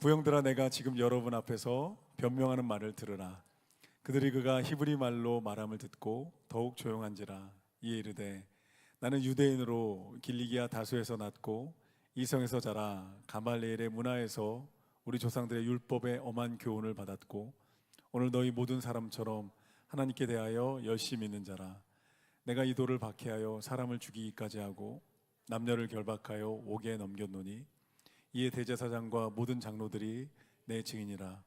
부형들아, 내가 지금 여러분 앞에서 변명하는 말을 들으라. 그들이 그가 히브리 말로 말함을 듣고 더욱 조용한지라. 이에 이르되 나는 유대인으로 길리기아 다소에서 났고 이성에서 자라 가말리엘의 문화에서 우리 조상들의 율법의 엄한 교훈을 받았고 오늘 너희 모든 사람처럼 하나님께 대하여 열심히 있는 자라. 내가 이 돌을 박해하여 사람을 죽이기까지 하고 남녀를 결박하여 옥에 넘겼노니 이에 대제사장과 모든 장로들이 내 증인이라.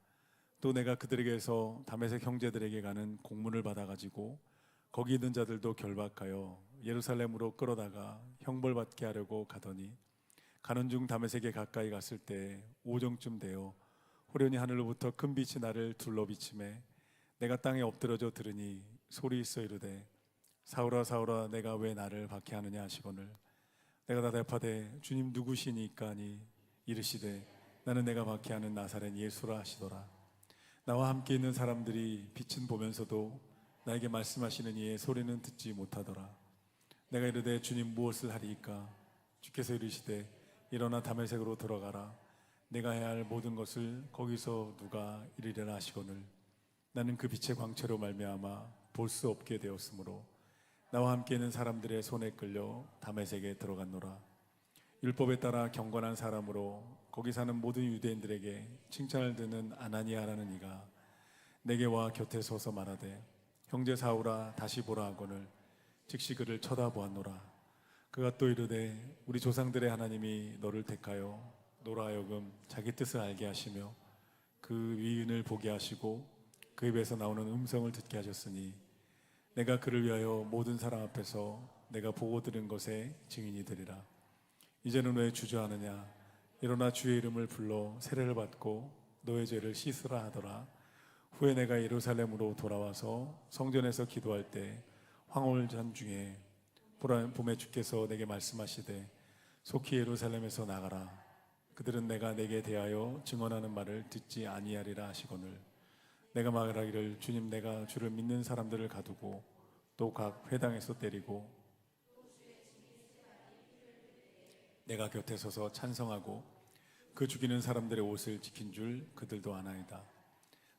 또 내가 그들에게서 다메섹 형제들에게 가는 공문을 받아가지고 거기 있는 자들도 결박하여 예루살렘으로 끌어다가 형벌받게 하려고 가더니 가는 중 다메섹에 가까이 갔을 때 오정쯤 되어 호련히 하늘로부터 큰 빛이 나를 둘러 비치매 내가 땅에 엎드러져 들으니 소리 있어 이르되 사울아 사울아 내가 왜 나를 박해하느냐 하시거늘 내가 대답하되 주님 누구시니까 하니 이르시되 나는 내가 박해하는 나사렛 예수라 하시더라. 나와 함께 있는 사람들이 빛은 보면서도 나에게 말씀하시는 이의 소리는 듣지 못하더라. 내가 이르되 주님 무엇을 하리이까? 주께서 이르시되 일어나 다메섹으로 들어가라. 내가 해야 할 모든 것을 거기서 누가 이르리라 하시거늘 나는 그 빛의 광채로 말미암아 볼 수 없게 되었으므로 나와 함께 있는 사람들의 손에 끌려 다메섹에 들어갔노라. 율법에 따라 경건한 사람으로 거기 사는 모든 유대인들에게 칭찬을 듣는 아나니아라는 이가 내게 와 곁에 서서 말하되 형제 사울아 다시 보라 하거늘 즉시 그를 쳐다보았노라. 그가 또 이르되 우리 조상들의 하나님이 너를 택하여 너로 하여금 자기 뜻을 알게 하시며 그 위인을 보게 하시고 그 입에서 나오는 음성을 듣게 하셨으니 내가 그를 위하여 모든 사람 앞에서 내가 보고 들은 것에 증인이 되리라. 이제는 왜 주저하느냐? 일어나 주의 이름을 불러 세례를 받고 너의 죄를 씻으라 하더라. 후에 내가 예루살렘으로 돌아와서 성전에서 기도할 때 황홀전 중에 봄에 주께서 내게 말씀하시되 속히 예루살렘에서 나가라. 그들은 내가 내게 대하여 증언하는 말을 듣지 아니하리라 하시거늘 내가 말하기를 주님 내가 주를 믿는 사람들을 가두고 또 각 회당에서 때리고 내가 곁에 서서 찬성하고 그 죽이는 사람들의 옷을 지킨 줄 그들도 아나이다.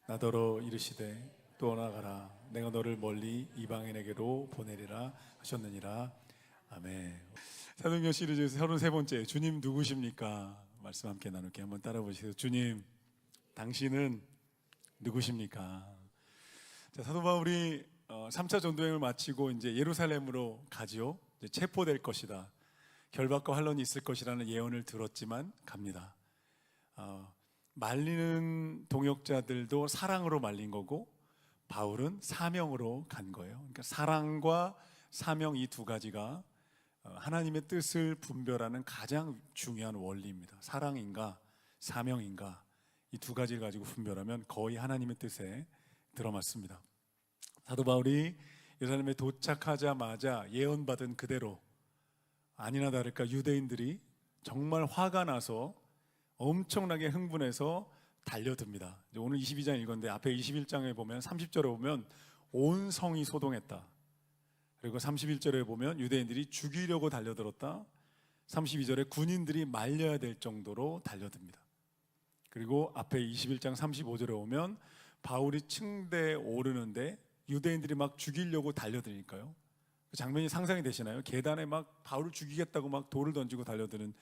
나더러 이르시되 또 나가라. 내가 너를 멀리 이방인에게로 보내리라 하셨느니라. 아멘. 사도행전 시리즈 33번째 주님 누구십니까? 말씀 함께 나눌게. 한번 따라 보시세요. 주님 당신은 누구십니까? 자, 사도 바울이 3차 전도행을 마치고 이제 예루살렘으로 가지요. 이제 체포될 것이다. 결박과 환란이 있을 것이라는 예언을 들었지만 갑니다. 말리는 동역자들도 사랑으로 말린 거고 바울은 사명으로 간 거예요. 그러니까 사랑과 사명 이 두 가지가 하나님의 뜻을 분별하는 가장 중요한 원리입니다. 사랑인가 사명인가 이 두 가지를 가지고 분별하면 거의 하나님의 뜻에 들어맞습니다. 사도 바울이 예루살렘에 도착하자마자 예언받은 그대로 아니나 다를까 유대인들이 정말 화가 나서 엄청나게 흥분해서 달려듭니다. 오늘 22장 읽었는데 앞에 21장에 보면 30절에 보면 온 성이 소동했다. 그리고 31절에 보면 유대인들이 죽이려고 달려들었다. 32절에 군인들이 말려야 될 정도로 달려듭니다. 그리고 앞에 21장 35절에 오면 바울이 층대에 오르는데 유대인들이 막 죽이려고 달려드니까요. 그 장면이 상상이 되시나요? 계단에 막 바울을 죽이겠다고 막 돌을 던지고 달려드는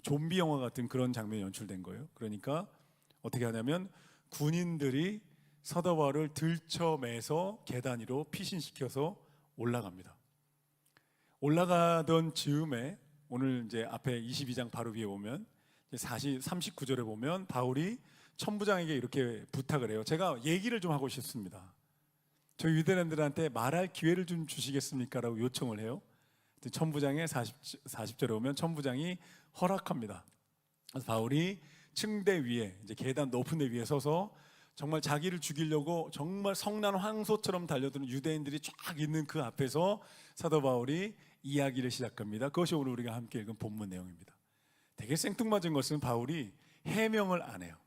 좀비 영화 같은 그런 장면이 연출된 거예요. 그러니까 어떻게 하냐면 군인들이 사도 바울을 들쳐매서 계단 위로 피신시켜서 올라갑니다. 올라가던 즈음에 오늘 이제 앞에 22장 바로 위에 보면 39절에 보면 바울이 천부장에게 이렇게 부탁을 해요. 제가 얘기를 좀 하고 싶습니다. 저희 유대인들한테 말할 기회를 좀 주시겠습니까? 라고 요청을 해요. 천부장의 40절에 보면 천부장이 허락합니다. 그래서 바울이 층대 위에 이제 계단 높은 데 위에 서서 정말 자기를 죽이려고 정말 성난 황소처럼 달려드는 유대인들이 쫙 있는 그 앞에서 사도 바울이 이야기를 시작합니다. 그것이 오늘 우리가 함께 읽은 본문 내용입니다. 되게 생뚱맞은 것은 바울이 해명을 안 해요.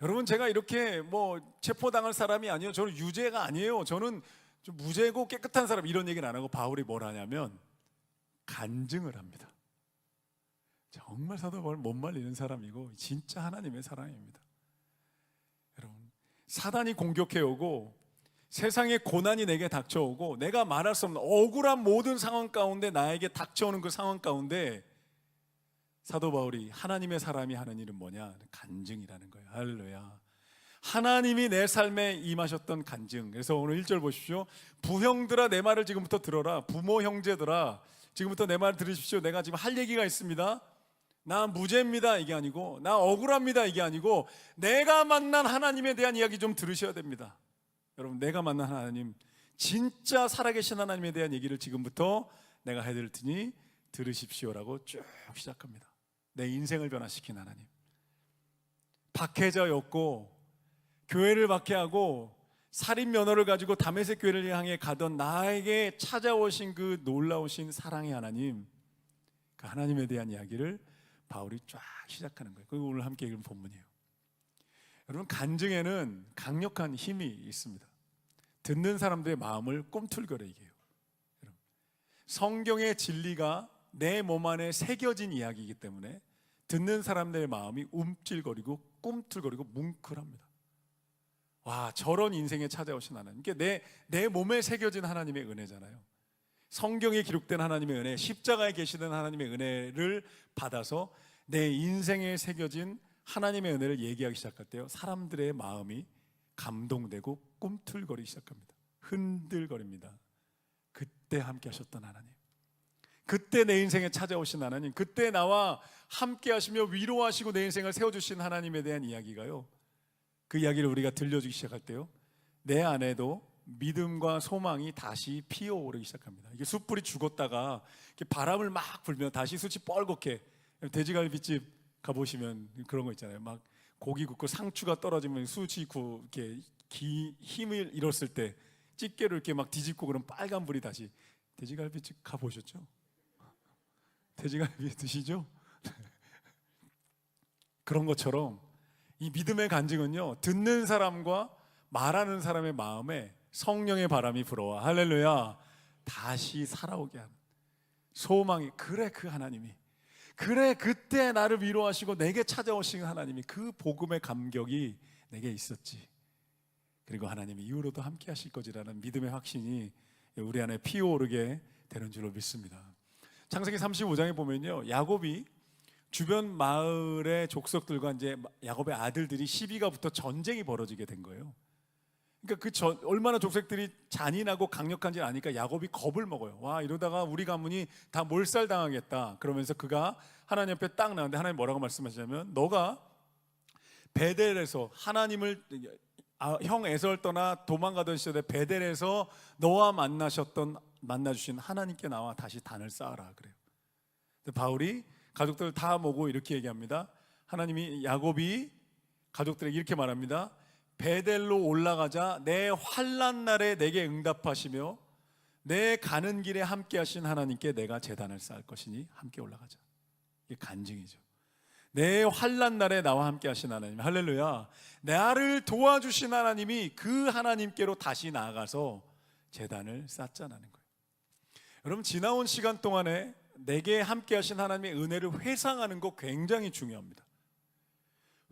여러분 제가 이렇게 뭐 체포당할 사람이 아니에요. 저는 유죄가 아니에요. 저는 좀 무죄고 깨끗한 사람 이런 얘기는 안 하고 바울이 뭘 하냐면 간증을 합니다. 정말 사도 바울 못 말리는 사람이고 진짜 하나님의 사랑입니다. 여러분, 사단이 공격해오고 세상의 고난이 내게 닥쳐오고 내가 말할 수 없는 억울한 모든 상황 가운데 나에게 닥쳐오는 그 상황 가운데 사도 바울이 하나님의 사람이 하는 일은 뭐냐? 간증이라는 거예요. 할렐루야. 하나님이 내 삶에 임하셨던 간증. 그래서 오늘 1절 보십시오. 부형들아 내 말을 지금부터 들어라. 부모 형제들아 지금부터 내 말을 들으십시오. 내가 지금 할 얘기가 있습니다. 나 무죄입니다 이게 아니고, 나 억울합니다 이게 아니고, 내가 만난 하나님에 대한 이야기 좀 들으셔야 됩니다. 여러분, 내가 만난 하나님, 진짜 살아계신 하나님에 대한 얘기를 지금부터 내가 해드릴 테니 들으십시오라고 쭉 시작합니다. 내 인생을 변화시킨 하나님, 박해자였고 교회를 박해하고 살인 면허를 가지고 다메섹 교회를 향해 가던 나에게 찾아오신 그 놀라우신 사랑의 하나님, 그 하나님에 대한 이야기를 바울이 쫙 시작하는 거예요. 그리고 오늘 함께 읽은 본문이에요. 여러분, 간증에는 강력한 힘이 있습니다. 듣는 사람들의 마음을 꿈틀거리게 해요. 여러분, 성경의 진리가 내 몸 안에 새겨진 이야기이기 때문에 듣는 사람들의 마음이 움찔거리고 꿈틀거리고 뭉클합니다. 와, 저런 인생에 찾아오신 하나님, 이게 내 몸에 새겨진 하나님의 은혜잖아요. 성경에 기록된 하나님의 은혜, 십자가에 계시던 하나님의 은혜를 받아서 내 인생에 새겨진 하나님의 은혜를 얘기하기 시작할 때요, 사람들의 마음이 감동되고 꿈틀거리기 시작합니다. 흔들거립니다. 그때 함께 하셨던 하나님, 그때 내 인생에 찾아오신 하나님, 그때 나와 함께 하시며 위로하시고 내 인생을 세워주신 하나님에 대한 이야기가요, 그 이야기를 우리가 들려주기 시작할 때요, 내 안에도 믿음과 소망이 다시 피어오르기 시작합니다. 이게 숯불이 죽었다가 이렇게 바람을 막 불면 다시 숯이 뻘겋게, 돼지갈비집 가보시면 그런 거 있잖아요. 막 고기 굽고 상추가 떨어지면 숯이 이렇게 힘을 잃었을 때 집게로 이렇게 막 뒤집고 그런 빨간 불이 다시, 돼지갈비집 가보셨죠? 돼지갈비 드시죠? 그런 것처럼 이 믿음의 간증은요, 듣는 사람과 말하는 사람의 마음에 성령의 바람이 불어와, 할렐루야, 다시 살아오게 하는 소망이, 그래 그 하나님이, 그래 그때 나를 위로하시고 내게 찾아오신 하나님이, 그 복음의 감격이 내게 있었지, 그리고 하나님이 이후로도 함께 하실 거지라는 믿음의 확신이 우리 안에 피어오르게 되는 줄로 믿습니다. 창세기 35장에 보면요, 야곱이 주변 마을의 족속들과 이제 야곱의 아들들이 시비가 붙어 전쟁이 벌어지게 된 거예요. 그러니까 얼마나 족속들이 잔인하고 강력한지 아니까 야곱이 겁을 먹어요. 와, 이러다가 우리 가문이 다 몰살당하겠다. 그러면서 그가 하나님 앞에 딱 나왔는데 하나님 뭐라고 말씀하시냐면, 너가 베델에서 하나님을, 형 에서를 떠나 도망가던 시절에 베델에서 너와 만나주신 하나님께 나와 다시 단을 쌓아라 그래요. 바울이 가족들을 다 모고 이렇게 얘기합니다. 하나님이, 야곱이 가족들에게 이렇게 말합니다. 베델로 올라가자. 내 환난 날에 내게 응답하시며 내 가는 길에 함께 하신 하나님께 내가 제단을 쌓을 것이니 함께 올라가자. 이게 간증이죠. 내 환난 날에 나와 함께 하신 하나님, 할렐루야, 나를 도와주신 하나님이 그 하나님께로 다시 나아가서 제단을 쌓자는 거예요. 여러분, 지나온 시간 동안에 내게 함께 하신 하나님의 은혜를 회상하는 거 굉장히 중요합니다.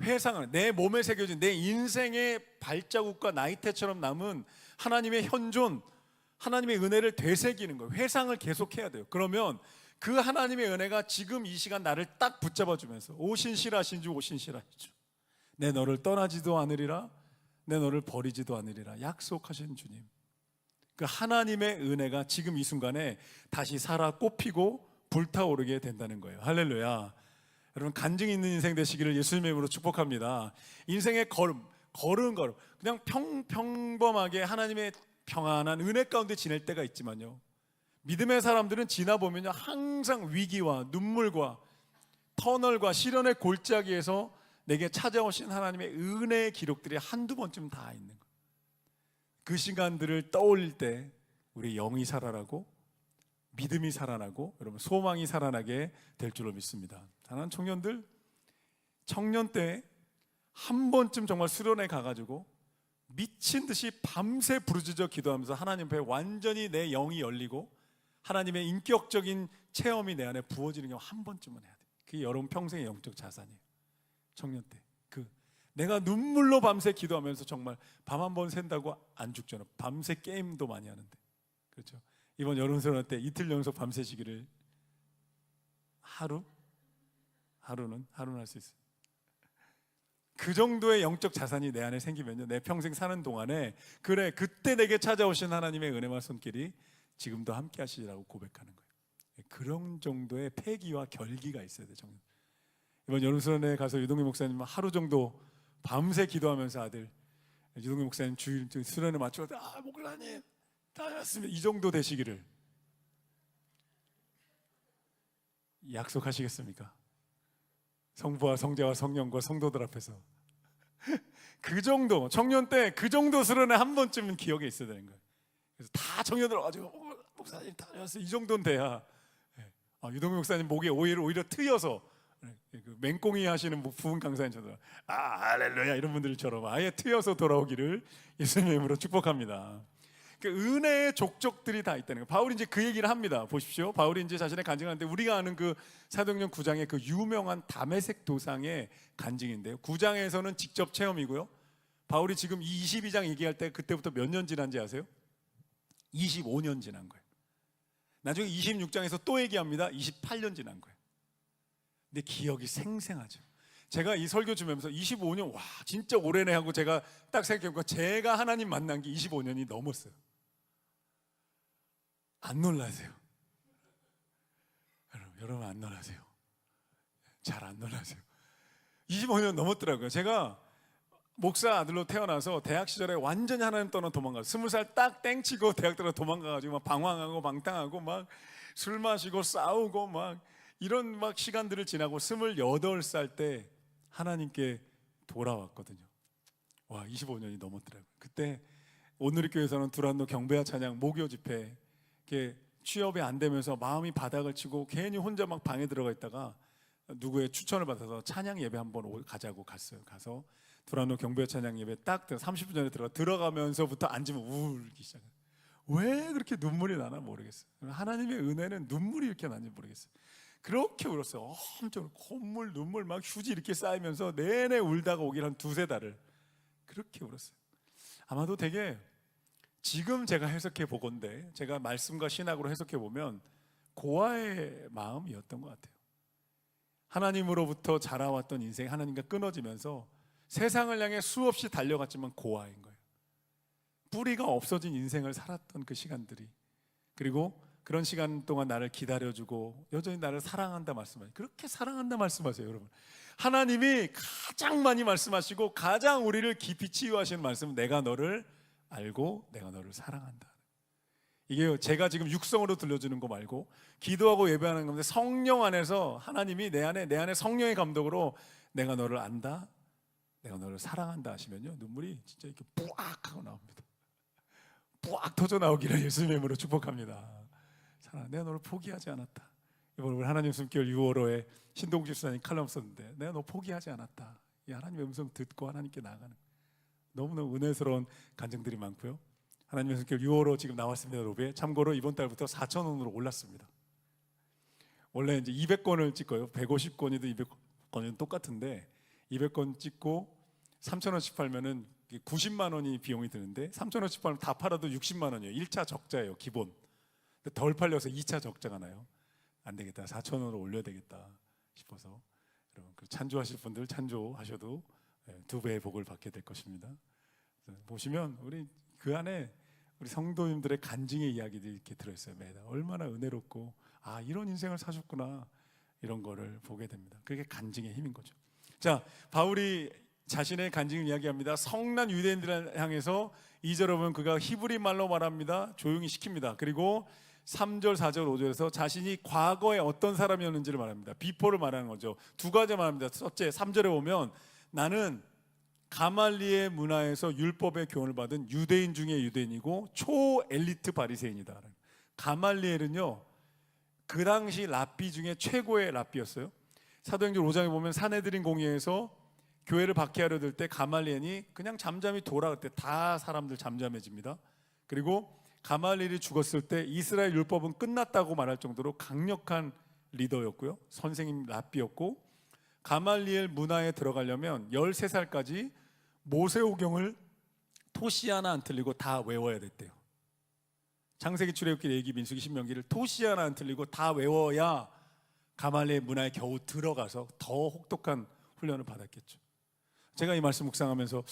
회상하는, 내 몸에 새겨진 내 인생의 발자국과 나이테처럼 남은 하나님의 현존, 하나님의 은혜를 되새기는 거예요. 회상을 계속해야 돼요. 그러면 그 하나님의 은혜가 지금 이 시간 나를 딱 붙잡아주면서, 오신실하신 주 오신실하신 주, 내 너를 떠나지도 않으리라, 내 너를 버리지도 않으리라 약속하신 주님, 그 하나님의 은혜가 지금 이 순간에 다시 살아 꽃피고 불타오르게 된다는 거예요. 할렐루야. 여러분, 간증 있는 인생 되시기를 예수님의 이름으로 축복합니다. 인생의 걸음 그냥 평범하게 하나님의 평안한 은혜 가운데 지낼 때가 있지만요, 믿음의 사람들은 지나보면요, 항상 위기와 눈물과 터널과 시련의 골짜기에서 내게 찾아오신 하나님의 은혜의 기록들이 한두 번쯤 다 있는 거예요. 그 시간들을 떠올릴 때 우리 영이 살아나고 믿음이 살아나고 여러분 소망이 살아나게 될 줄로 믿습니다. 사랑하는 청년들, 청년 때 한 번쯤 정말 수련회 가가지고 미친 듯이 밤새 부르짖어 기도하면서 하나님 앞에 완전히 내 영이 열리고 하나님의 인격적인 체험이 내 안에 부어지는 경우 한 번쯤은 해야 돼요. 그게 여러분 평생의 영적 자산이에요. 청년 때 내가 눈물로 밤새 기도하면서 정말 밤 한 번 샌다고 안 죽잖아. 밤새 게임도 많이 하는데, 그렇죠? 이번 여름선언 때 이틀 연속 밤새시기를 하루는 할 수 있어요. 그 정도의 영적 자산이 내 안에 생기면요, 내 평생 사는 동안에 그래 그때 내게 찾아오신 하나님의 은혜와 손길이 지금도 함께 하시라고 고백하는 거예요. 그런 정도의 패기와 결기가 있어야 돼요. 이번 여름선언에 가서 유동규 목사님 하루 정도 밤새 기도하면서 아들 유동규 목사님 주일 수련회 맞춰 목사님 다녔으면 이 정도 되시기를 약속하시겠습니까? 성부와 성자와 성령과 성도들 앞에서 그 정도 청년 때 그 정도 수련회 한 번쯤은 기억에 있어야 되는 거예요. 그래서 다 청년들 와가지고 목사님 다녔어요. 이 정도는 돼야. 유동규 목사님 목에 오히려 트여서 그 맹꽁이 하시는 부분 강사님처럼 할렐루야 이런 분들처럼 아예 트여서 돌아오기를 예수님의 이름으로 축복합니다. 그 은혜의 족적들이 다 있다는 거예요. 바울이 이제 그 얘기를 합니다. 보십시오. 바울이 이제 자신의 간증을 하는데 우리가 아는 그 사도행전 9장의 그 유명한 다메섹 도상의 간증인데요. 9장에서는 직접 체험이고요. 바울이 지금 22장 얘기할 때 그때부터 몇 년 지난지 아세요? 25년 지난 거예요. 나중에 26장에서 또 얘기합니다. 28년 지난 거예요. 근데 기억이 생생하죠. 제가 이 설교 주면서 25년 와 진짜 오래네 하고 제가 딱 생각해보니까 제가 하나님 만난 게 25년이 넘었어요. 안 놀라세요? 여러분 안 놀라세요? 잘 안 놀라세요? 25년 넘었더라고요. 제가 목사 아들로 태어나서 대학 시절에 완전히 하나님 떠나 도망가서 20살 딱 땡치고 대학 들어 도망가가지고 막 방황하고 방탕하고 막 술 마시고 싸우고 막 이런 막 시간들을 지나고 28살 때 하나님께 돌아왔거든요. 와 25년이 넘었더라고요. 그때 오늘리교회에서는 두란노 경배와 찬양 목요 집회 취업이 안 되면서 마음이 바닥을 치고 괜히 혼자 막 방에 들어가 있다가 누구의 추천을 받아서 찬양 예배 한번 가자고 갔어요. 가서 두란노 경배 찬양 예배 딱 30분 전에 들어가면서부터 앉으면 울기 시작해요. 왜 그렇게 눈물이 나나 모르겠어요. 하나님의 은혜는 눈물이 이렇게 나는지 모르겠어요. 그렇게 울었어요. 엄청 콧물 눈물 막 휴지 이렇게 쌓이면서 내내 울다가 오길 한 두세 달을 그렇게 울었어요. 아마도 되게 지금 제가 해석해 보건데 제가 말씀과 신학으로 해석해 보면 고아의 마음이었던 것 같아요. 하나님으로부터 자라왔던 인생 하나님과 끊어지면서 세상을 향해 수없이 달려갔지만 고아인 거예요. 뿌리가 없어진 인생을 살았던 그 시간들이, 그리고 그런 시간 동안 나를 기다려주고 여전히 나를 사랑한다 말씀하세요. 그렇게 사랑한다 말씀하세요. 여러분 하나님이 가장 많이 말씀하시고 가장 우리를 깊이 치유하시는 말씀은 내가 너를 알고 내가 너를 사랑한다. 이게 제가 지금 육성으로 들려주는 거 말고 기도하고 예배하는 건데 성령 안에서 하나님이 내 안에 성령의 감독으로 내가 너를 안다, 내가 너를 사랑한다 하시면요 눈물이 진짜 이렇게 뿌악 하고 나옵니다. 뿌악 터져 나오기를 예수님의 이름으로 축복합니다. 내가 너를 포기하지 않았다. 이번 우리 하나님 숨결 6월호에 신동주 수사님 칼럼 썼는데 내가 너 포기하지 않았다. 이 하나님의 음성 듣고 하나님께 나아가는 너무너무 은혜스러운 간증들이 많고요. 하나님의 숨결 6월호 지금 나왔습니다. 로비에 참고로 이번 달부터 4,000원으로 올랐습니다. 원래 이제 200권을 찍고요. 150권이든 200권이든 똑같은데 200권 찍고 3,000원씩 팔면은 90만 원이 비용이 드는데 3,000원씩 팔면 다 팔아도 60만 원이에요. 1차 적자예요. 기본. 덜 팔려서 2차 적자가 나요. 안 되겠다. 4,000원으로 올려야 되겠다 싶어서 여러분 찬조하실 분들 찬조하셔도 2배의 복을 받게 될 것입니다. 보시면 우리 그 안에 우리 성도님들의 간증의 이야기들이 이렇게 들어있어요. 매달 얼마나 은혜롭고 이런 인생을 사셨구나 이런 거를 보게 됩니다. 그게 간증의 힘인 거죠. 자, 바울이 자신의 간증을 이야기합니다. 성난 유대인들을 향해서 2절에 보면 그가 히브리 말로 말합니다. 조용히 시킵니다. 그리고 3절, 4절, 5절에서 자신이 과거에 어떤 사람이었는지를 말합니다. 비포를 말하는 거죠. 두 가지 말합니다. 첫째, 3절에 보면 나는 가말리의 문화에서 율법의 교훈을 받은 유대인 중에 유대인이고 초엘리트 바리새인이다. 가말리엘은요 그 당시 랍비 중에 최고의 랍비였어요. 사도행전 5장에 보면 산헤드린 공회에서 교회를 박해하려 들 때 가말리엘이 그냥 잠잠히 돌아갈 때 다 사람들 잠잠해집니다. 그리고 가말리엘이 죽었을 때 이스라엘 율법은 끝났다고 말할 정도로 강력한 리더였고요. 선생님 랍비였고, 가말리엘 문화에 들어가려면 13살까지 모세오경을 토시 하나 안 틀리고 다 외워야 됐대요. 창세기, 출애굽기, 레위기, 민수기, 신명기를 토시 하나 안 틀리고 다 외워야 가말리엘 문화에 겨우 들어가서 더 혹독한 훈련을 받았겠죠. 제가 이 말씀 묵상하면서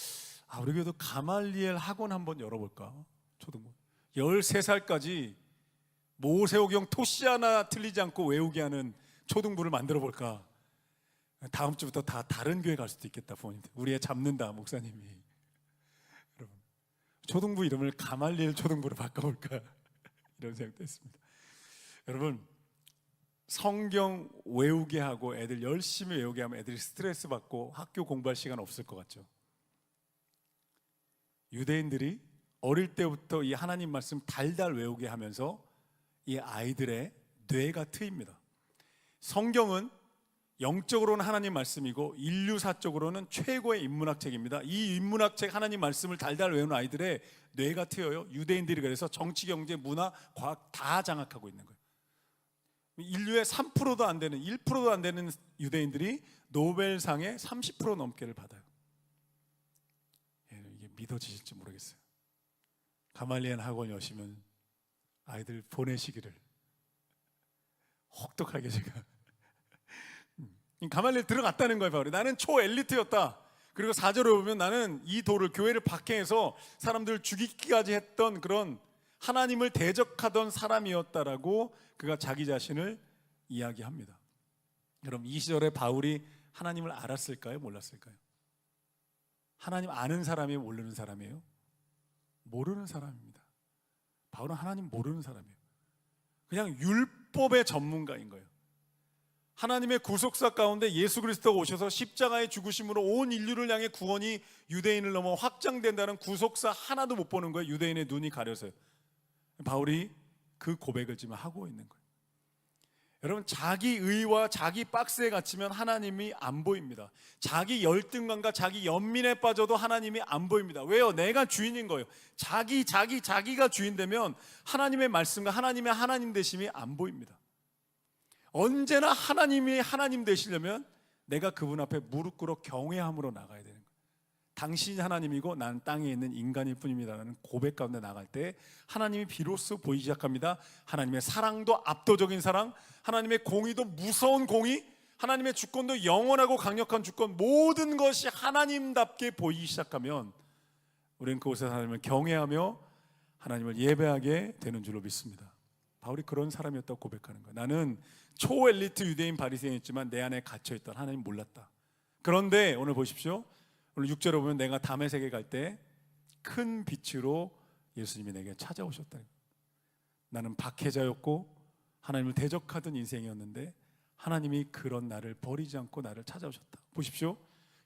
우리 교회도 가말리엘 학원 한번 열어볼까? 초등부 13살까지 모세오경 토시 하나 틀리지 않고 외우게 하는 초등부를 만들어 볼까? 다음 주부터 다 다른 교회 갈 수도 있겠다. 부모님들, 우리 애 잡는다 목사님이. 여러분, 초등부 이름을 가말리엘 초등부로 바꿔볼까? 이런 생각도 했습니다. 여러분, 성경 외우게 하고 애들 열심히 외우게 하면 애들이 스트레스 받고 학교 공부할 시간 없을 것 같죠. 유대인들이 어릴 때부터 이 하나님 말씀 달달 외우게 하면서 이 아이들의 뇌가 트입니다. 성경은 영적으로는 하나님 말씀이고 인류사적으로는 최고의 인문학책입니다. 이 인문학책 하나님 말씀을 달달 외우는 아이들의 뇌가 트여요. 유대인들이 그래서 정치, 경제, 문화, 과학 다 장악하고 있는 거예요. 인류의 3%도 안 되는, 1%도 안 되는 유대인들이 노벨상의 30% 넘게를 받아요. 이게 믿어지실지 모르겠어요. 가말리엘 학원 여시면 아이들 보내시기를 혹독하게 제가 가말리엘 들어갔다는 거예요. 바울이. 나는 초엘리트였다. 그리고 4절에 보면 나는 이 도를, 교회를 박해해서 사람들을 죽이기까지 했던 그런 하나님을 대적하던 사람이었다라고 그가 자기 자신을 이야기합니다. 여러분, 이 시절에 바울이 하나님을 알았을까요? 몰랐을까요? 하나님 아는 사람이에요? 모르는 사람이에요? 모르는 사람입니다. 바울은 하나님 모르는 사람이에요. 그냥 율법의 전문가인 거예요. 하나님의 구속사 가운데 예수 그리스도가 오셔서 십자가의 죽으심으로 온 인류를 향해 구원이 유대인을 넘어 확장된다는 구속사 하나도 못 보는 거예요. 유대인의 눈이 가려서요. 바울이 그 고백을 지금 하고 있는 거예요. 여러분, 자기 의와 자기 박스에 갇히면 하나님이 안 보입니다. 자기 열등감과 자기 연민에 빠져도 하나님이 안 보입니다. 왜요? 내가 주인인 거예요. 자기가 주인 되면 하나님의 말씀과 하나님의 하나님 되심이 안 보입니다. 언제나 하나님이 하나님 되시려면 내가 그분 앞에 무릎 꿇어 경외함으로 나가야 되는 거예요. 당신이 하나님이고 난 땅에 있는 인간일 뿐입니다라는 고백 가운데 나갈 때 하나님이 비로소 보이기 시작합니다. 하나님의 사랑도 압도적인 사랑, 하나님의 공의도 무서운 공의, 하나님의 주권도 영원하고 강력한 주권, 모든 것이 하나님답게 보이기 시작하면 우리는 그곳에서 하나님을 경외하며 하나님을 예배하게 되는 줄로 믿습니다. 바울이 그런 사람이었다고 고백하는 거예요. 나는 초엘리트 유대인 바리새인이었지만 내 안에 갇혀있던 하나님 몰랐다. 그런데 오늘 보십시오. 오늘 6절에 보면 내가 다메섹에 갈 때 큰 빛으로 예수님이 내게 찾아오셨다. 나는 박해자였고 하나님을 대적하던 인생이었는데 하나님이 그런 나를 버리지 않고 나를 찾아오셨다. 보십시오.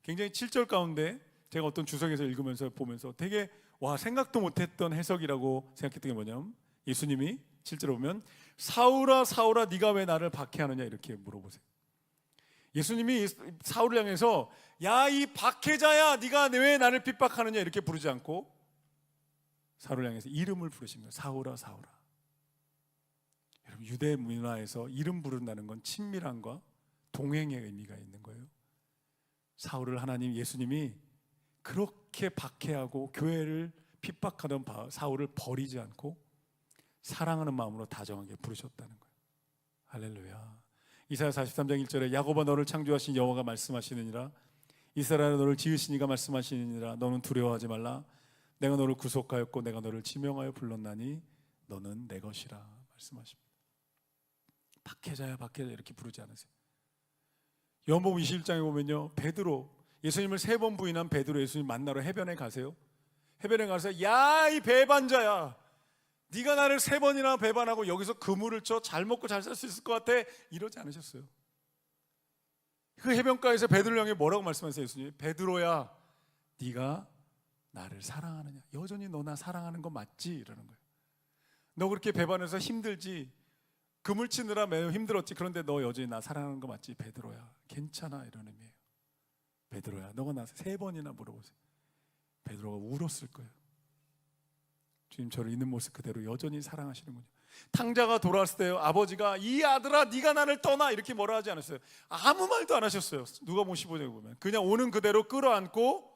굉장히 7절 가운데 제가 어떤 주석에서 읽으면서 보면서 되게 생각도 못했던 해석이라고 생각했던 게 뭐냐면, 예수님이 7절에 보면 사울아 사울아 네가 왜 나를 박해하느냐 이렇게 물어보세요. 예수님이 사울을 향해서 야 이 박해자야 네가 왜 나를 핍박하느냐 이렇게 부르지 않고 사울을 향해서 이름을 부르신 거예요. 사울아 사울아. 여러분, 유대 문화에서 이름 부른다는 건 친밀함과 동행의 의미가 있는 거예요. 사울을 예수님이 그렇게 박해하고 교회를 핍박하던 사울을 버리지 않고 사랑하는 마음으로 다정하게 부르셨다는 거예요. 할렐루야. 이사야 43장 1절에 야곱아 너를 창조하신 여호와가 말씀하시느니라, 이스라엘아 너를 지으신 이가 말씀하시느니라, 너는 두려워하지 말라, 내가 너를 구속하였고 내가 너를 지명하여 불렀나니 너는 내 것이라 말씀하십니다. 박해자야 박해자 이렇게 부르지 않으세요. 요한복음 21장에 보면요, 베드로, 예수님을 3번 부인한 베드로 예수님 만나러 해변에 가세요. 해변에 가서 야 이 배반자야, 네가 나를 3번이나 배반하고 여기서 그물을 쳐 잘 먹고 잘 살 수 있을 것 같아, 이러지 않으셨어요. 그 해변가에서 베드로 형이 뭐라고 말씀하세요? 예수님이 베드로야 네가 나를 사랑하느냐, 여전히 너 나 사랑하는 거 맞지? 이러는 거예요. 너 그렇게 배반해서 힘들지, 그물 치느라 매우 힘들었지, 그런데 너 여전히 나 사랑하는 거 맞지? 베드로야 괜찮아, 이런 의미예요. 베드로야 너가 나 3번이나 물어보세요. 베드로가 울었을 거예요. 주님 저를 있는 모습 그대로 여전히 사랑하시는군요. 탕자가 돌아왔을 때 아버지가 이 아들아 네가 나를 떠나 이렇게 뭐라 하지 않았어요. 아무 말도 안 하셨어요. 누가복음 15장에 보면 그냥 오는 그대로 끌어안고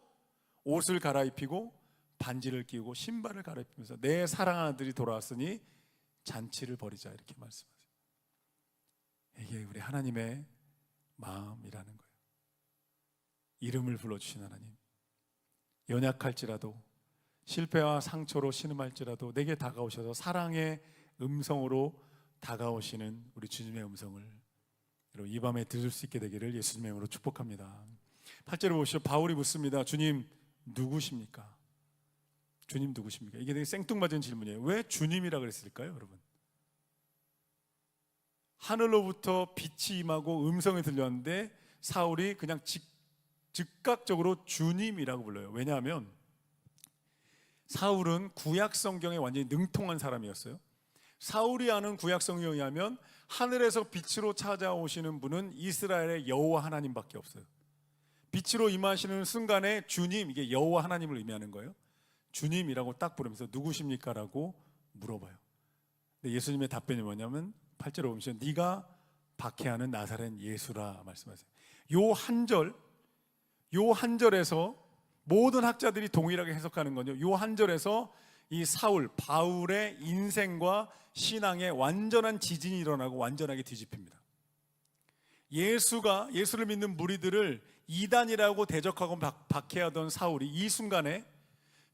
옷을 갈아입히고 반지를 끼우고 신발을 갈아입히면서 내 사랑하는 아들이 돌아왔으니 잔치를 벌이자 이렇게 말씀하세요. 이게 우리 하나님의 마음이라는 거예요. 이름을 불러주신 하나님, 연약할지라도 실패와 상처로 신음할지라도 내게 다가오셔서 사랑의 음성으로 다가오시는 우리 주님의 음성을 여러분 이 밤에 들을 수 있게 되기를 예수님의 이름으로 축복합니다. 8절을 보시죠. 바울이 묻습니다. 주님 누구십니까? 주님 누구십니까? 이게 되게 생뚱맞은 질문이에요. 왜 주님이라 그랬을까요, 여러분? 하늘로부터 빛이 임하고 음성이 들렸는데 사울이 그냥 즉각적으로 주님이라고 불러요. 왜냐하면 사울은 구약 성경에 완전히 능통한 사람이었어요. 사울이 아는 구약 성경에 의하면 하늘에서 빛으로 찾아오시는 분은 이스라엘의 여호와 하나님밖에 없어요. 빛으로 임하시는 순간에 주님, 이게 여호와 하나님을 의미하는 거예요. 주님이라고 딱 부르면서 누구십니까? 라고 물어봐요. 근데 예수님의 답변이 뭐냐면 8절에 보시면 네가 박해하는 나사렛 예수라 말씀하세요. 요 한 절에서 모든 학자들이 동일하게 해석하는 건요, 요 한 절에서 이 사울, 바울의 인생과 신앙에 완전한 지진이 일어나고 완전하게 뒤집힙니다. 예수를 믿는 무리들을 이단이라고 대적하고 박해하던 사울이 이 순간에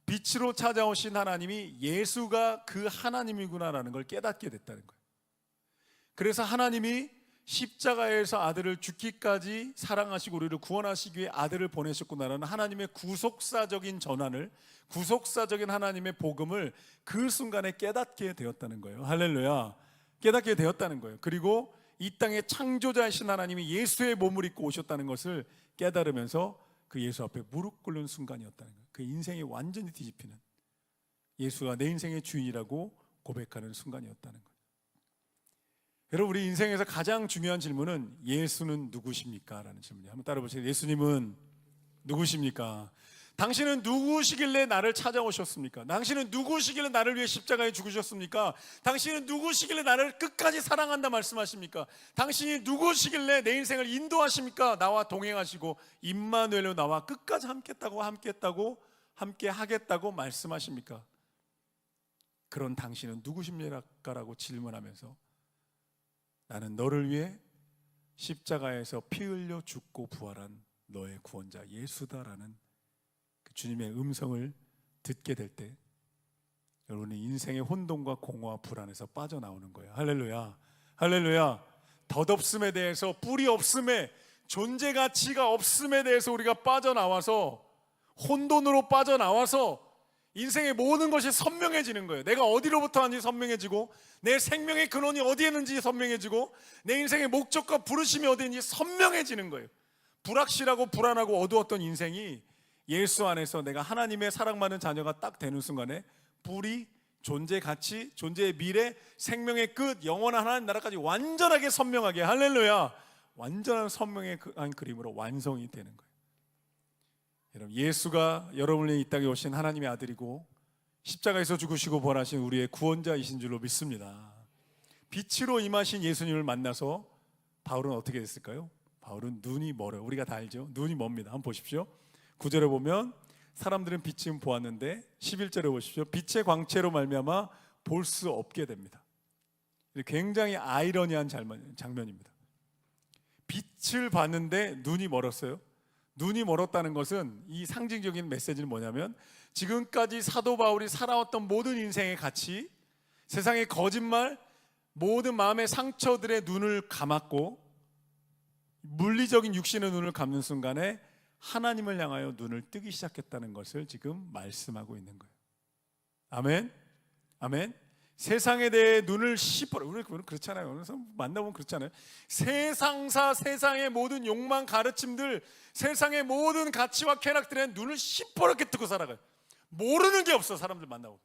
빛으로 찾아오신 하나님이 예수가 그 하나님이구나라는 걸 깨닫게 됐다는 거예요. 그래서 하나님이 십자가에서 아들을 죽기까지 사랑하시고 우리를 구원하시기 위해 아들을 보내셨구나라는 하나님의 구속사적인 전환을, 구속사적인 하나님의 복음을 그 순간에 깨닫게 되었다는 거예요. 할렐루야. 깨닫게 되었다는 거예요. 그리고 이 땅의 창조자이신 하나님이 예수의 몸을 입고 오셨다는 것을 깨달으면서 그 예수 앞에 무릎 꿇는 순간이었다는 거예요. 그 인생이 완전히 뒤집히는, 예수가 내 인생의 주인이라고 고백하는 순간이었다는 거예요. 여러분, 우리 인생에서 가장 중요한 질문은 예수는 누구십니까? 라는 질문이에요. 한번 따라보세요. 예수님은 누구십니까? 당신은 누구시길래 나를 찾아오셨습니까? 당신은 누구시길래 나를 위해 십자가에 죽으셨습니까? 당신은 누구시길래 나를 끝까지 사랑한다 말씀하십니까? 당신이 누구시길래 내 인생을 인도하십니까? 나와 동행하시고 임마누엘로 나와 끝까지 함께 하겠다고 말씀하십니까? 그런 당신은 누구십니까? 라고 질문하면서 나는 너를 위해 십자가에서 피 흘려 죽고 부활한 너의 구원자 예수다라는 그 주님의 음성을 듣게 될 때 여러분이 인생의 혼돈과 공허와 불안에서 빠져나오는 거예요. 할렐루야. 할렐루야. 덧없음에 대해서, 뿌리 없음에, 존재 가치가 없음에 대해서 우리가 빠져나와서, 혼돈으로 빠져나와서 인생의 모든 것이 선명해지는 거예요. 내가 어디로부터 왔는지 선명해지고, 내 생명의 근원이 어디에 있는지 선명해지고, 내 인생의 목적과 부르심이 어디에 있는지 선명해지는 거예요. 불확실하고 불안하고 어두웠던 인생이 예수 안에서 내가 하나님의 사랑받는 자녀가 딱 되는 순간에 뿌리, 존재 가치, 존재의 미래, 생명의 끝, 영원한 하나님 나라까지 완전하게 선명하게, 할렐루야, 완전한 선명의 그림으로 완성이 되는 거예요. 여러분, 예수가 여러분의 이 땅에 오신 하나님의 아들이고 십자가에서 죽으시고 부활하신 우리의 구원자이신 줄로 믿습니다. 빛으로 임하신 예수님을 만나서 바울은 어떻게 됐을까요? 바울은 눈이 멀어요. 우리가 다 알죠? 눈이 멉니다. 한번 보십시오. 9절에 보면 사람들은 빛은 보았는데 11절에 보십시오. 빛의 광채로 말미암아 볼 수 없게 됩니다. 굉장히 아이러니한 장면입니다. 빛을 봤는데 눈이 멀었어요. 눈이 멀었다는 것은 이 상징적인 메시지는 뭐냐면 지금까지 사도 바울이 살아왔던 모든 인생의 가치, 세상의 거짓말, 모든 마음의 상처들의 눈을 감았고 물리적인 육신의 눈을 감는 순간에 하나님을 향하여 눈을 뜨기 시작했다는 것을 지금 말씀하고 있는 거예요. 아멘? 아멘? 세상에 대해 눈을 시퍼러, 우리 그렇잖아요. 어느 사람 만나보면 그렇잖아요. 세상사, 세상의 모든 욕망, 가르침들, 세상의 모든 가치와 쾌락들에 눈을 시퍼렇게 뜨고 살아가요. 모르는 게 없어. 사람들 만나고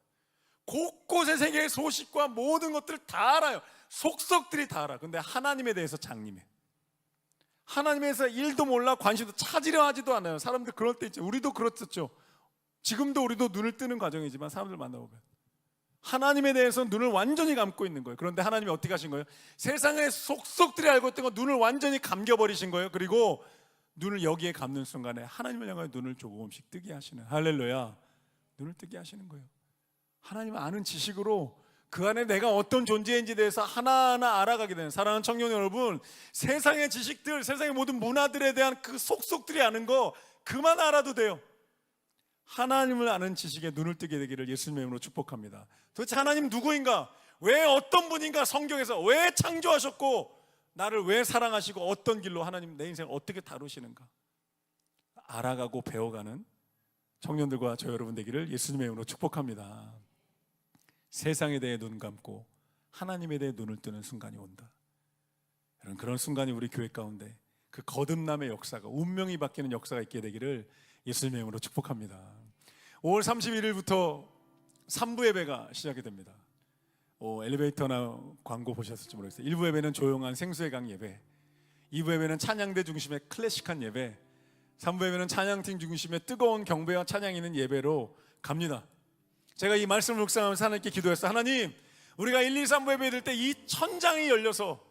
곳곳의 세계의 소식과 모든 것들을 다 알아요. 속속들이 다 알아. 근데 하나님에 대해서 장님해. 하나님에 대해서 일도 몰라, 관심도 찾으려 하지도 않아요. 사람들 그럴 때 있죠. 우리도 그렇었죠. 지금도 우리도 눈을 뜨는 과정이지만 사람들 만나보면 하나님에 대해서 눈을 완전히 감고 있는 거예요. 그런데 하나님이 어떻게 하신 거예요? 세상의 속속들이 알고 있던 거 눈을 완전히 감겨버리신 거예요. 그리고 눈을 여기에 감는 순간에 하나님을 향하여 눈을 조금씩 뜨게 하시는, 할렐루야, 눈을 뜨게 하시는 거예요. 하나님을 아는 지식으로 그 안에 내가 어떤 존재인지에 대해서 하나하나 알아가게 되는, 사랑하는 청년 여러분, 세상의 지식들, 세상의 모든 문화들에 대한 그 속속들이 아는 거 그만 알아도 돼요. 하나님을 아는 지식에 눈을 뜨게 되기를 예수님의 이름으로 축복합니다. 도대체 하나님 누구인가? 왜 어떤 분인가? 성경에서 왜 창조하셨고 나를 왜 사랑하시고 어떤 길로 하나님 내 인생을 어떻게 다루시는가 알아가고 배워가는 청년들과 저 여러분 되기를 예수님의 이름으로 축복합니다. 세상에 대해 눈 감고 하나님에 대해 눈을 뜨는 순간이 온다. 그런 순간이 우리 교회 가운데 그 거듭남의 역사가, 운명이 바뀌는 역사가 있게 되기를 예수님의 이름으로 축복합니다. 5월 31일부터 3부 예배가 시작이 됩니다. 엘리베이터나 광고 보셨을지 모르겠어요. 1부 예배는 조용한 생수의 강 예배, 2부 예배는 찬양대 중심의 클래식한 예배, 3부 예배는 찬양팀 중심의 뜨거운 경배와 찬양이 있는 예배로 갑니다. 제가 이 말씀을 묵상하면서 하나님께 기도했어요. 하나님, 우리가 1, 2, 3부 예배 드릴 때 이 천장이 열려서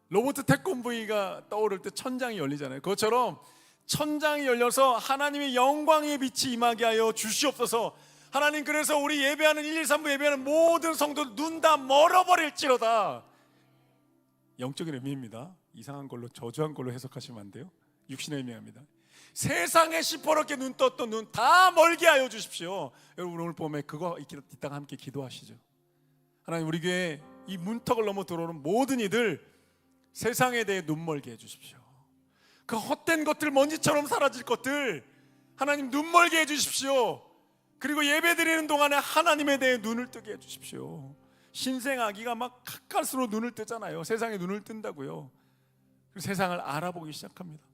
로봇 태권브이가 떠오를 때 천장이 열리잖아요. 그것처럼 천장이 열려서 하나님의 영광의 빛이 임하게 하여 주시옵소서. 하나님, 그래서 우리 예배하는 1, 2, 3부 예배하는 모든 성도들 눈 다 멀어버릴지로다. 영적인 의미입니다. 이상한 걸로, 저주한 걸로 해석하시면 안 돼요. 육신의 의미입니다. 세상에 시퍼렇게 눈 떴던 눈 다 멀게 하여 주십시오. 여러분, 오늘 봄에 그거 이따가 함께 기도하시죠. 하나님, 우리 교회 이 문턱을 넘어 들어오는 모든 이들 세상에 대해 눈 멀게 해주십시오. 그 헛된 것들, 먼지처럼 사라질 것들 하나님 눈 멀게 해주십시오. 그리고 예배 드리는 동안에 하나님에 대해 눈을 뜨게 해주십시오. 신생 아기가 막 가까스로 눈을 뜨잖아요. 세상에 눈을 뜬다고요. 그리고 세상을 알아보기 시작합니다.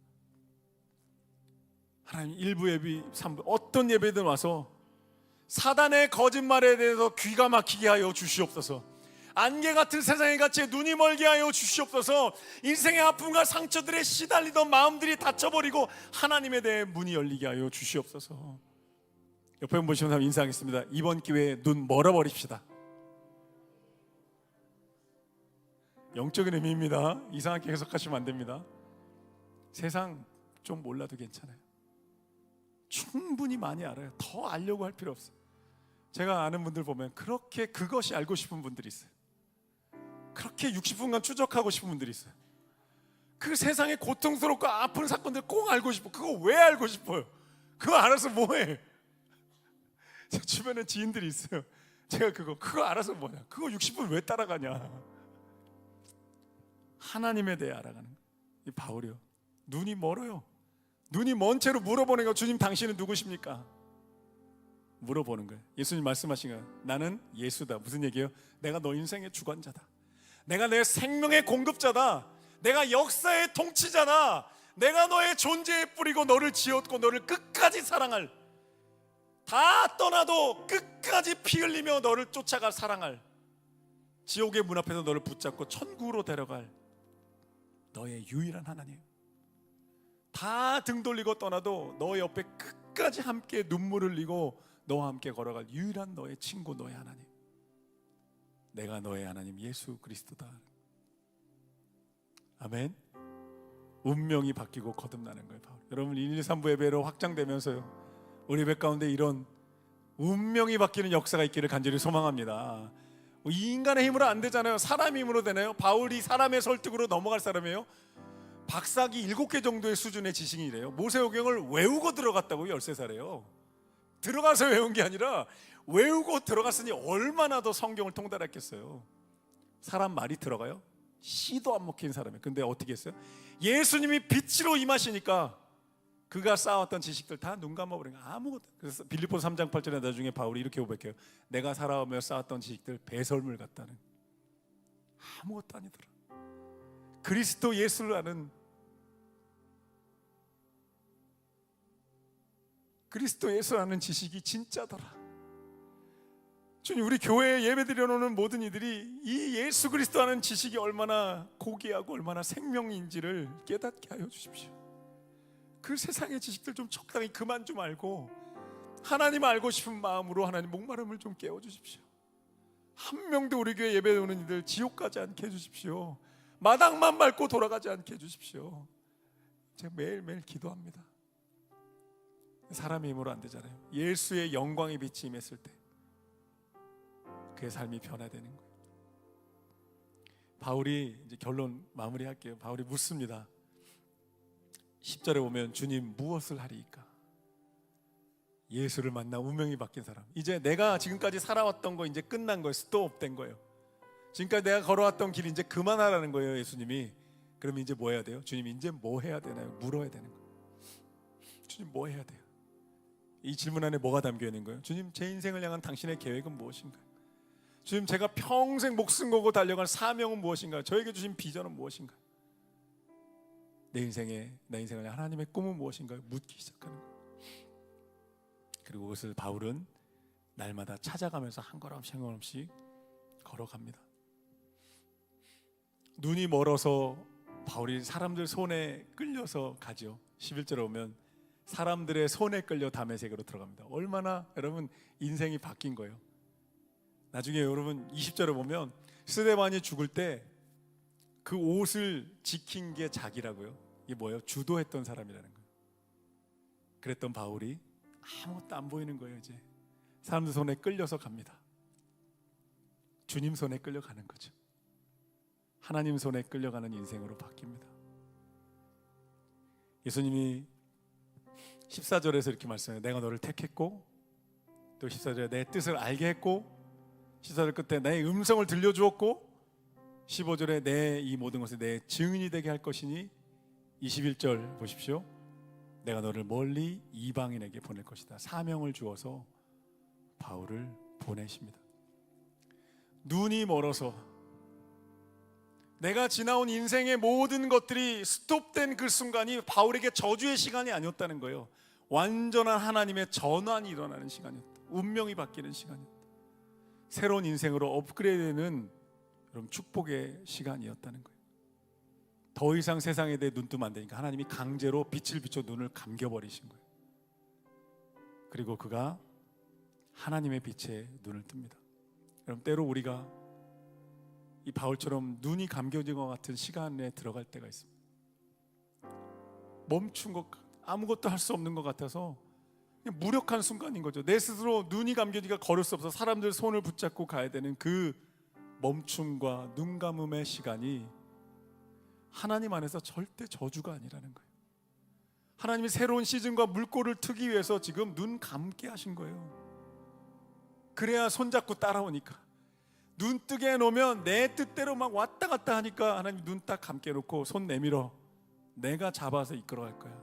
하나님, 1부 예배, 3부 어떤 예배든 와서 사단의 거짓말에 대해서 귀가 막히게 하여 주시옵소서. 안개 같은 세상의 가치에 눈이 멀게 하여 주시옵소서. 인생의 아픔과 상처들에 시달리던 마음들이 닫혀버리고 하나님에 대해 문이 열리게 하여 주시옵소서. 옆에 보시는 사람 인사하겠습니다. 이번 기회에 눈 멀어버립시다. 영적인 의미입니다. 이상하게 해석하시면 안 됩니다. 세상 좀 몰라도 괜찮아요. 충분히 많이 알아요. 더 알려고 할 필요 없어요. 제가 아는 분들 보면 그렇게 그것이 알고 싶은 분들이 있어요. 그렇게 60분간 추적하고 싶은 분들이 있어요. 그 세상의 고통스럽고 아픈 사건들 꼭 알고 싶어. 그거 왜 알고 싶어요? 그거 알아서 뭐해? 제 주변에 지인들이 있어요. 제가 그거 알아서 뭐냐? 그거 60분 왜 따라가냐? 하나님에 대해 알아가는 이 바울이요. 눈이 멀어요. 눈이 먼 채로 물어보는 거. 주님, 당신은 누구십니까? 물어보는 거예요. 예수님 말씀하신 거예요. 나는 예수다. 무슨 얘기예요? 내가 너 인생의 주관자다. 내가 내 생명의 공급자다. 내가 역사의 통치자다. 내가 너의 존재에 뿌리고 너를 지었고 너를 끝까지 사랑할, 다 떠나도 끝까지 피 흘리며 너를 쫓아갈, 사랑할, 지옥의 문 앞에서 너를 붙잡고 천국으로 데려갈 너의 유일한 하나님. 다 등 돌리고 떠나도 너 옆에 끝까지 함께 눈물을 흘리고 너와 함께 걸어갈 유일한 너의 친구, 너의 하나님. 내가 너의 하나님 예수 그리스도다. 아멘. 운명이 바뀌고 거듭나는 거예요. 바울. 여러분, 1, 2, 3부 예배로 확장되면서요, 우리 예배 가운데 이런 운명이 바뀌는 역사가 있기를 간절히 소망합니다. 이 인간의 힘으로 안 되잖아요. 사람의 힘으로 되나요? 바울이 사람의 설득으로 넘어갈 사람이에요? 박사기 7개 정도의 수준의 지식이래요. 모세오경을 외우고 들어갔다고요. 13살에요. 들어가서 외운 게 아니라 외우고 들어갔으니 얼마나 더 성경을 통달했겠어요. 사람 말이 들어가요? 씨도 안 먹힌 사람이에요. 근데 어떻게 했어요? 예수님이 빛으로 임하시니까 그가 쌓았던 지식들 다 눈 감아버린 거예요. 아무것도. 그래서 빌립보서 3장 8절에 나중에 바울이 이렇게 고백해요. 내가 살아오며 쌓았던 지식들 배설물 같다는. 아무것도 아니더라. 그리스도 예수를 아는, 그리스도 예수를 아는 지식이 진짜더라. 주님, 우리 교회에 예배드려놓는 모든 이들이 이 예수 그리스도 아는 지식이 얼마나 고귀하고 얼마나 생명인지를 깨닫게 하여 주십시오. 그 세상의 지식들 좀 적당히 그만 좀 알고 하나님 알고 싶은 마음으로 하나님 목마름을 좀 깨워주십시오. 한 명도 우리 교회 예배 오는 이들 지옥 가지 않게 해주십시오. 마당만 밟고 돌아가지 않게 해주십시오. 제가 매일매일 기도합니다. 사람의 힘으로 안 되잖아요. 예수의 영광의 빛이 임했을 때 그의 삶이 변화되는 거예요. 바울이 이제 결론 마무리할게요. 바울이 묻습니다. 10절에 보면 주님 무엇을 하리이까? 예수를 만나 운명이 바뀐 사람. 이제 내가 지금까지 살아왔던 거 이제 끝난 거예요. 스톱된 거예요. 지금까지 내가 걸어왔던 길 이제 그만하라는 거예요. 예수님이. 그러면 이제 뭐 해야 돼요? 주님 이제 뭐 해야 되나요? 물어야 되는 거예요. 주님 뭐 해야 돼요? 이 질문 안에 뭐가 담겨 있는 거예요? 주님 제 인생을 향한 당신의 계획은 무엇인가요? 주님 제가 평생 목숨 걸고 달려갈 사명은 무엇인가요? 저에게 주신 비전은 무엇인가요? 내 인생을 향한 하나님의 꿈은 무엇인가요? 묻기 시작하는 거예요. 그리고 그것을 바울은 날마다 찾아가면서 한 걸음씩 한 걸음씩 걸어갑니다. 눈이 멀어서 바울이 사람들 손에 끌려서 가죠. 11절에 오면 사람들의 손에 끌려 다메섹으로 들어갑니다. 얼마나 여러분 인생이 바뀐 거예요. 나중에 여러분 20절에 보면 스데반이 죽을 때 그 옷을 지킨 게 자기라고요. 이게 뭐예요? 주도했던 사람이라는 거예요. 그랬던 바울이 아무것도 안 보이는 거예요. 이제 사람들 손에 끌려서 갑니다. 주님 손에 끌려가는 거죠. 하나님 손에 끌려가는 인생으로 바뀝니다. 예수님이 14절에서 이렇게 말씀해요. 내가 너를 택했고, 또 14절에 내 뜻을 알게 했고, 14절 끝에 내 음성을 들려주었고, 15절에 내 이 모든 것을 내 증인이 되게 할 것이니, 21절 보십시오. 내가 너를 멀리 이방인에게 보낼 것이다. 사명을 주어서 바울을 보내십니다. 눈이 멀어서 내가 지나온 인생의 모든 것들이 스톱된 그 순간이 바울에게 저주의 시간이 아니었다는 거예요. 완전한 하나님의 전환이 일어나는 시간이었다. 운명이 바뀌는 시간이었다. 새로운 인생으로 업그레이드되는 그럼 축복의 시간이었다는 거예요. 더 이상 세상에 대해 눈 뜨면 안 되니까 하나님이 강제로 빛을 비춰 눈을 감겨버리신 거예요. 그리고 그가 하나님의 빛에 눈을 뜹니다. 여러분 때로 우리가 이 바울처럼 눈이 감겨진 것 같은 시간에 들어갈 때가 있습니다. 멈춘 것, 아무것도 할 수 없는 것 같아서 그냥 무력한 순간인 거죠. 내 스스로 눈이 감겨지니까 걸을 수 없어 사람들 손을 붙잡고 가야 되는 그 멈춤과 눈 감음의 시간이 하나님 안에서 절대 저주가 아니라는 거예요. 하나님이 새로운 시즌과 물꼬를 트기 위해서 지금 눈 감게 하신 거예요. 그래야 손잡고 따라오니까. 눈 뜨게 해놓으면 내 뜻대로 막 왔다 갔다 하니까 하나님 눈 딱 감게 해놓고 손 내밀어. 내가 잡아서 이끌어갈 거야.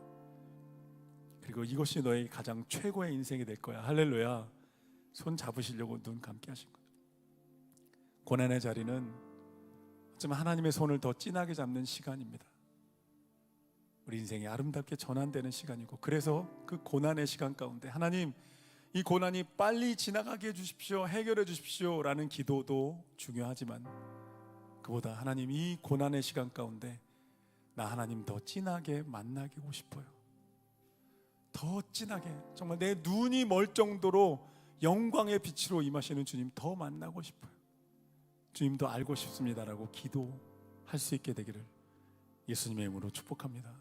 그리고 이것이 너의 가장 최고의 인생이 될 거야. 할렐루야. 손 잡으시려고 눈 감게 하신 거예요. 고난의 자리는 어쩌면 하나님의 손을 더 진하게 잡는 시간입니다. 우리 인생이 아름답게 전환되는 시간이고, 그래서 그 고난의 시간 가운데 하나님 이 고난이 빨리 지나가게 해주십시오, 해결해 주십시오 라는 기도도 중요하지만, 그보다 하나님 이 고난의 시간 가운데 나 하나님 더 진하게 만나게 하고 싶어요. 더 진하게, 정말 내 눈이 멀 정도로 영광의 빛으로 임하시는 주님 더 만나고 싶어요. 주님도 알고 싶습니다라고 기도할 수 있게 되기를 예수님의 이름으로 축복합니다.